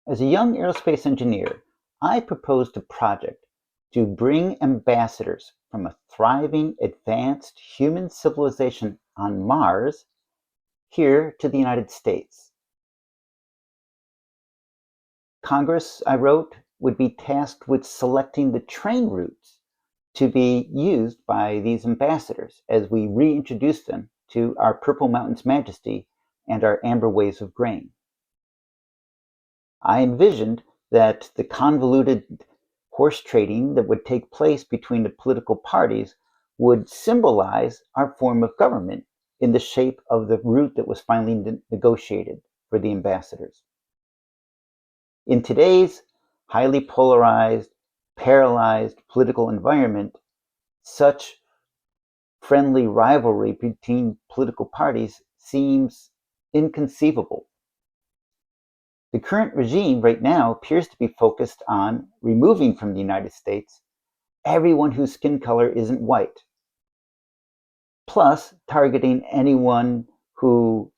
As a young aerospace engineer, I proposed a project to bring ambassadors from a thriving, advanced human civilization on Mars here to the United States. Congress, I wrote, would be tasked with selecting the train routes to be used by these ambassadors as we reintroduce them to our Purple Mountains majesty and our amber waves of grain. I envisioned that the convoluted horse trading that would take place between the political parties would symbolize our form of government in the shape of the route that was finally negotiated for the ambassadors. In today's highly polarized, paralyzed political environment, such friendly rivalry between political parties seems inconceivable. The current regime right now appears to be focused on removing from the United States everyone whose skin color isn't white, plus targeting anyone who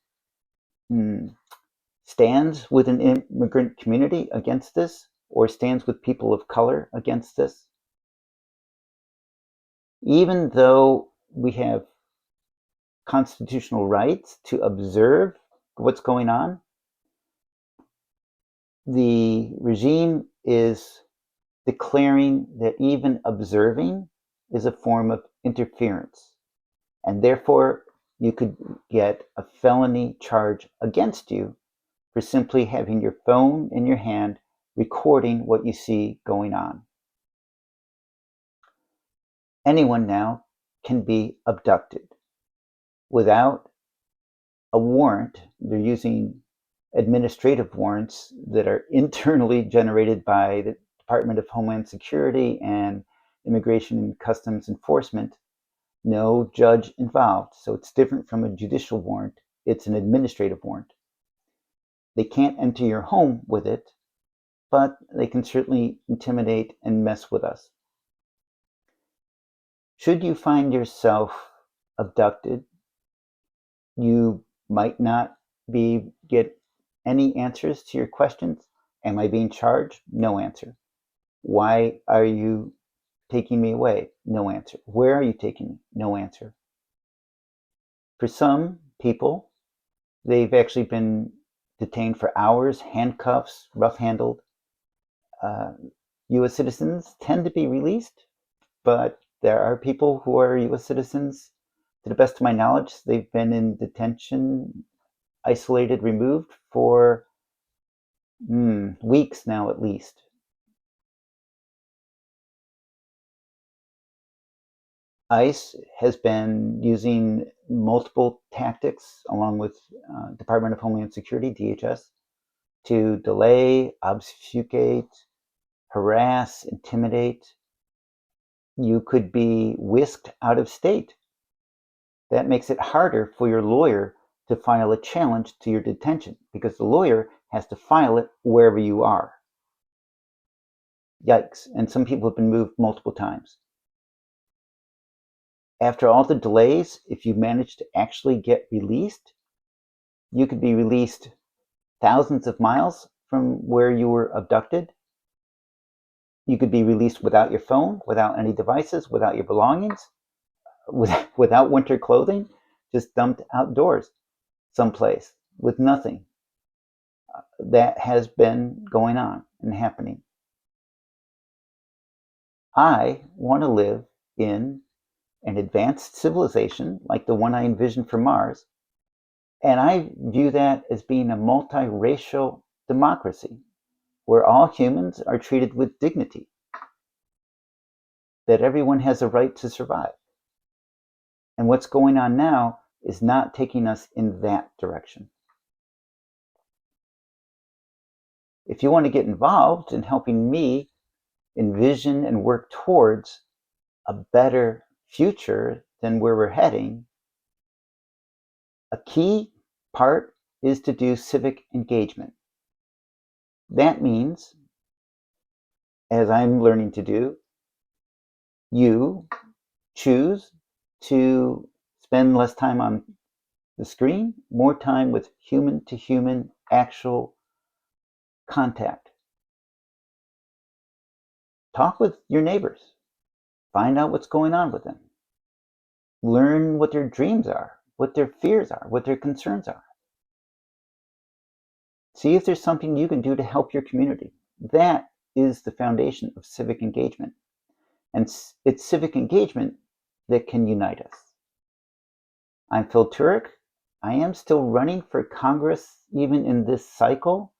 stands with an immigrant community against this or stands with people of color against this. Even though we have constitutional rights to observe what's going on, the regime is declaring that even observing is a form of interference, and therefore you could get a felony charge against you for simply having your phone in your hand recording what you see going on. Anyone now can be abducted without a warrant. They're using administrative warrants that are internally generated by the Department of Homeland Security and Immigration and Customs Enforcement. No judge involved. So it's different from a judicial warrant. It's an administrative warrant. They can't enter your home with it, but they can certainly intimidate and mess with us. Should you find yourself abducted, you might not get any answers to your questions. Am I being charged? No answer. Why are you taking me away? No answer. Where are you taking me? No answer. For some people, they've actually been detained for hours, handcuffs, rough handled. US citizens tend to be released, but there are people who are US citizens. To the best of my knowledge, they've been in detention, isolated, removed for weeks now at least. ICE has been using multiple tactics along with Department of Homeland Security, DHS, to delay, obfuscate, harass, intimidate. You could be whisked out of state. That makes it harder for your lawyer to file a challenge to your detention because the lawyer has to file it wherever you are. Yikes. And some people have been moved multiple times. After all the delays, if you manage to actually get released, you could be released thousands of miles from where you were abducted. You could be released without your phone, without any devices, without your belongings, without winter clothing, just dumped outdoors someplace with nothing. That has been going on and happening. I want to live in an advanced civilization like the one I envisioned for Mars, and I view that as being a multiracial democracy where all humans are treated with dignity, that everyone has a right to survive. And what's going on now is not taking us in that direction. If you want to get involved in helping me envision and work towards a better future than where we're heading, a key part is to do civic engagement. That means, as I'm learning to do, you choose to spend less time on the screen, more time with human to human, actual contact. Talk with your neighbors. Find out what's going on with them. Learn what their dreams are, what their fears are, what their concerns are. See if there's something you can do to help your community. That is the foundation of civic engagement. And it's civic engagement that can unite us. I'm Phil Turek. I am still running for Congress even in this cycle,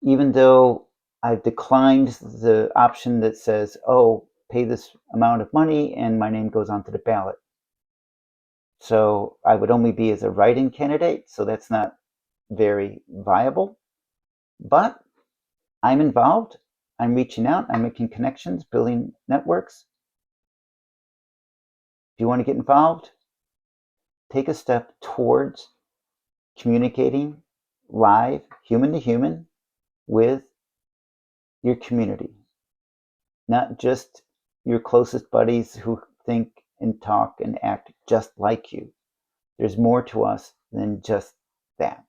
even though I've declined the option that says, oh, pay this amount of money and my name goes onto the ballot. So I would only be as a write-in candidate, so that's not very viable. But I'm involved. I'm reaching out. I'm making connections, building networks. If you want to get involved, take a step towards communicating live, human to human, with your community. Not just your closest buddies who think and talk and act just like you. There's more to us than just that.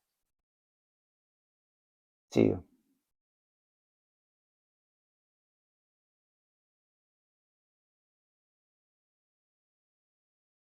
See you.